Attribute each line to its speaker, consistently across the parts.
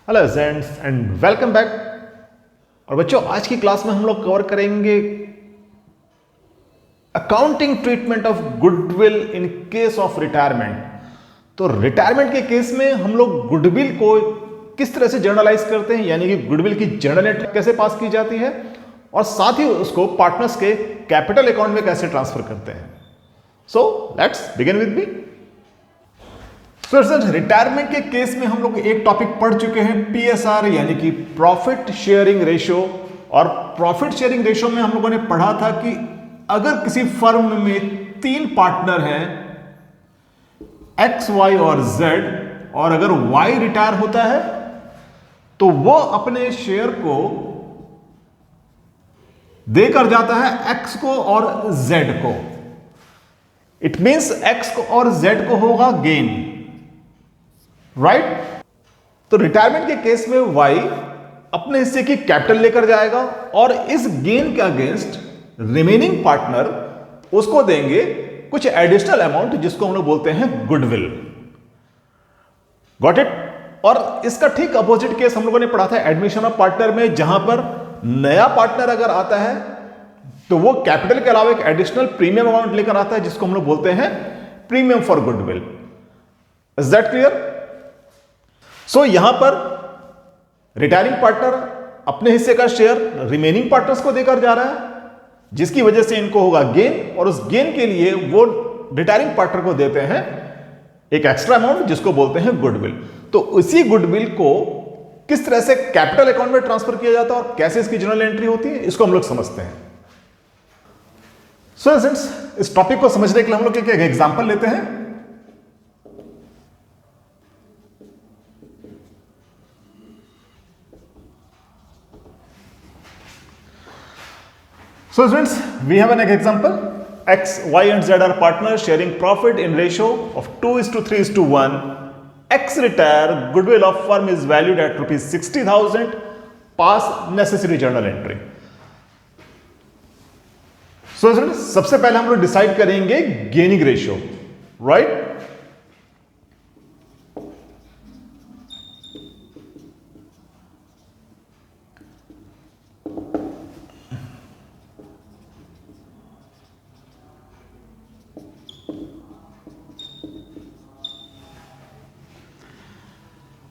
Speaker 1: Hello friends and welcome back. और बच्चों, आज की क्लास में हम लोग कवर करेंगे accounting treatment of goodwill in case of retirement. तो रिटायरमेंट के केस में हम लोग गुडविल को किस तरह से जर्नलाइज करते हैं, यानी कि गुडविल की जर्नल एंट्री कैसे पास की जाती है और साथ ही उसको पार्टनर्स के कैपिटल अकाउंट में कैसे ट्रांसफर करते हैं। So let's begin with me. Retirement के केस में हम लोग एक टॉपिक पढ़ चुके हैं, पीएसआर यानी कि प्रॉफिट शेयरिंग रेशियो। और प्रॉफिट शेयरिंग रेशियो में हम लोगों ने पढ़ा था कि अगर किसी फर्म में 3 पार्टनर हैं, एक्स, वाई और जेड, और अगर वाई रिटायर होता है तो वो अपने शेयर को देकर जाता है एक्स को और जेड को। इट मींस एक्स को और जेड को होगा गेन, राइट। तो रिटायरमेंट के केस में वाई अपने हिस्से की कैपिटल लेकर जाएगा और इस गेन के अगेंस्ट रिमेनिंग पार्टनर उसको देंगे कुछ एडिशनल अमाउंट, जिसको हम लोग बोलते हैं गुडविल। Got it. और इसका ठीक अपोजिट केस हम लोगों ने पढ़ा था एडमिशन ऑफ पार्टनर में, जहां पर नया पार्टनर अगर आता है तो वो कैपिटल के अलावा एक एडिशनल प्रीमियम अमाउंट लेकर आता है, जिसको हम लोग बोलते हैं premium for goodwill. Is that clear? So यहां पर रिटायरिंग पार्टनर अपने हिस्से का शेयर रिमेनिंग पार्टनर्स को देकर जा रहा है, जिसकी वजह से इनको होगा गेन, और उस गेन के लिए वो रिटायरिंग पार्टनर को देते हैं एक एक्स्ट्रा अमाउंट, जिसको बोलते हैं गुडविल। तो उसी गुडविल को किस तरह से कैपिटल अकाउंट में ट्रांसफर किया जाता है और कैसे इसकी जर्नल एंट्री होती है, इसको हम लोग समझते हैं। सो इस टॉपिक को समझने के लिए हम लोग एक एग्जांपल लेते हैं। So friends, we have an example. X, Y and Z are partners sharing profit in ratio of 2:3:1. X retire, goodwill of firm is valued at ₹60,000. Pass necessary journal entry. So friends, सबसे पहले हम लोग decide करेंगे gaining ratio, right.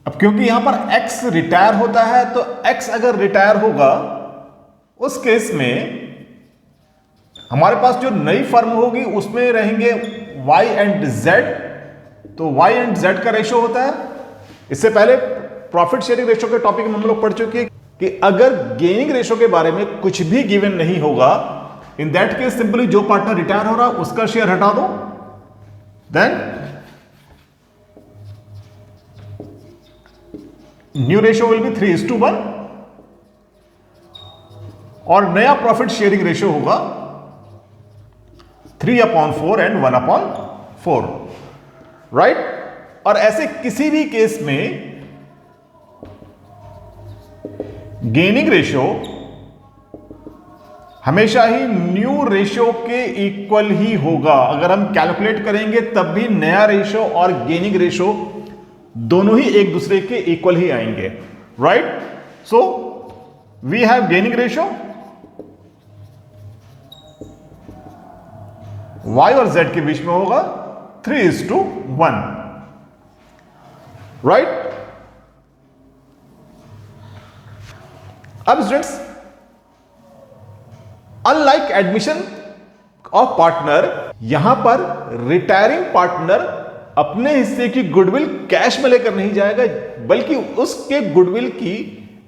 Speaker 1: अब क्योंकि यहां पर x retire होता है, तो x अगर रिटायर होगा उस केस में हमारे पास जो नई फर्म होगी उसमें रहेंगे y एंड z। तो y एंड z का रेशियो होता है, इससे पहले प्रॉफिट शेयरिंग रेशियो के टॉपिक में हम लोग पढ़ चुके हैं कि अगर गेनिंग रेशियो के बारे में कुछ भी गिवन नहीं होगा, इन दैट केस सिंपली जो पार्टनर रिटायर हो रहा है उसका शेयर हटा दो, then new ratio will be 3:1 और नया प्रॉफिट शेयरिंग रेशियो होगा 3/4 एंड 1/4, राइट। और ऐसे किसी भी केस में गेनिंग रेशियो हमेशा ही न्यू रेशियो के इक्वल ही होगा। अगर हम कैलकुलेट करेंगे तब भी नया रेशियो और गेनिंग रेशियो दोनों ही एक दूसरे के इक्वल ही आएंगे, right. So we have gaining ratio, y और z के बीच में होगा 3:1, राइट। अब students, unlike admission of partner, यहां पर रिटायरिंग पार्टनर अपने हिस्से की गुडविल कैश में लेकर नहीं जाएगा, बल्कि उसके गुडविल की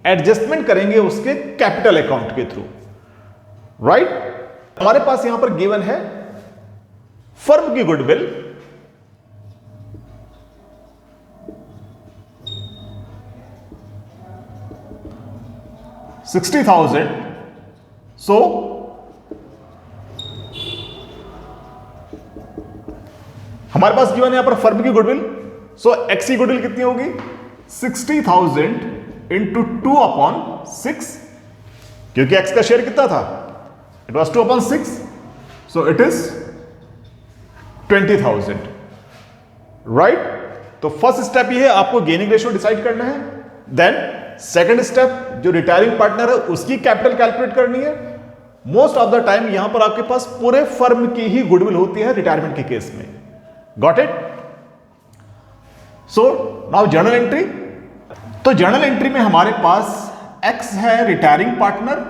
Speaker 1: एडजस्टमेंट करेंगे उसके कैपिटल अकाउंट के थ्रू, राइट। हमारे पास यहां पर गिवन है फर्म की गुडविल $60,000। सो हमारे पास गिवन है यहां पर फर्म की गुडविल। सो एक्स की गुडविल कितनी होगी? 60,000 इंटू 2/6, क्योंकि एक्स का शेयर कितना था? It was 2/6, so it is 20,000, right. तो फर्स्ट स्टेप ये है, आपको गेनिंग रेशियो डिसाइड करना है, देन सेकंड स्टेप, जो रिटायरिंग पार्टनर है उसकी कैपिटल कैलकुलेट करनी है। मोस्ट ऑफ द टाइम यहां पर आपके पास पूरे फर्म की ही गुडविल होती है रिटायरमेंट के केस में। Got it? So now journal entry. तो जर्नल एंट्री में हमारे पास एक्स है रिटायरिंग पार्टनर,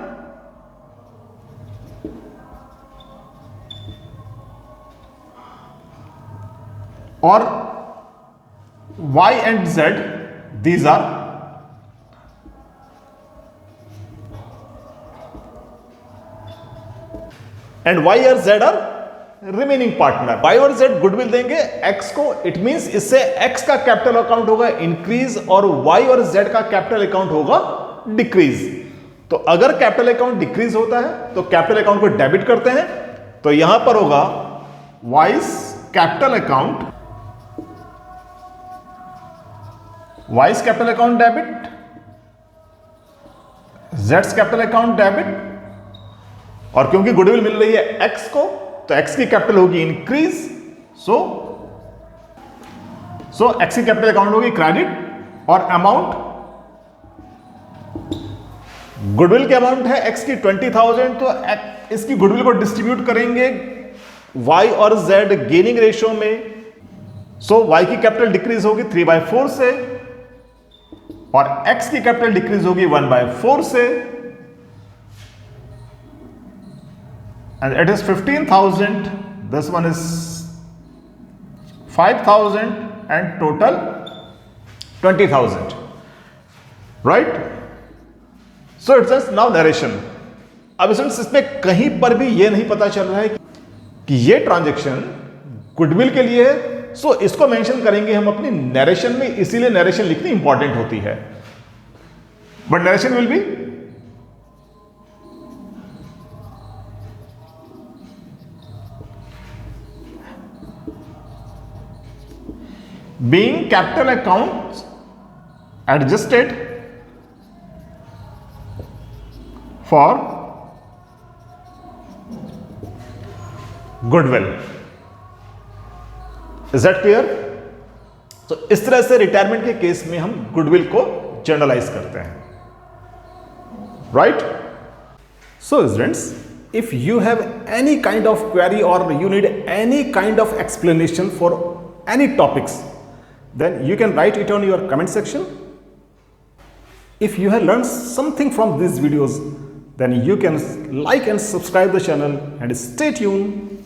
Speaker 1: और Y and Z, these are and Y और Z are remaining partner. Y और Z गुडविल देंगे X को, इट मींस इससे X का कैपिटल अकाउंट होगा इंक्रीज और Y और Z का कैपिटल अकाउंट होगा डिक्रीज। तो अगर कैपिटल अकाउंट डिक्रीज होता है तो कैपिटल अकाउंट को डेबिट करते हैं, तो यहां पर होगा Y's capital account, Y's capital account debit, Z's capital account debit, और क्योंकि गुडविल मिल रही है X को तो X की कैपिटल होगी इंक्रीज, सो X की कैपिटल अकाउंट होगी क्रेडिट, और अमाउंट, गुडविल की अमाउंट है X की 20,000, तो इसकी गुडविल को डिस्ट्रीब्यूट करेंगे Y और Z गेनिंग रेशियो में, सो Y की कैपिटल डिक्रीज होगी 3/4 से और X की कैपिटल डिक्रीज होगी 1/4 से, and it is 15,000, this one is 5,000 and total 20,000, right? So it says now narration. अब इसमें कहीं पर भी ये नहीं पता चल रहा है कि ये ट्रांजैक्शन गुडविल के लिए है, सो इसको मेंशन करेंगे हम अपनी नरेशन में, इसीलिए नरेशन लिखनी इंपॉर्टेंट होती है। But narration will be being capital accounts adjusted for goodwill. Is that clear? तो इस तरह से रिटायरमेंट के केस में हम गुडविल को जर्नलाइज करते हैं, right? So students, if you have any kind of query or you need any kind of explanation for any topics, then you can write it on your comment section. If you have learned something from these videos, then you can like and subscribe the channel and stay tuned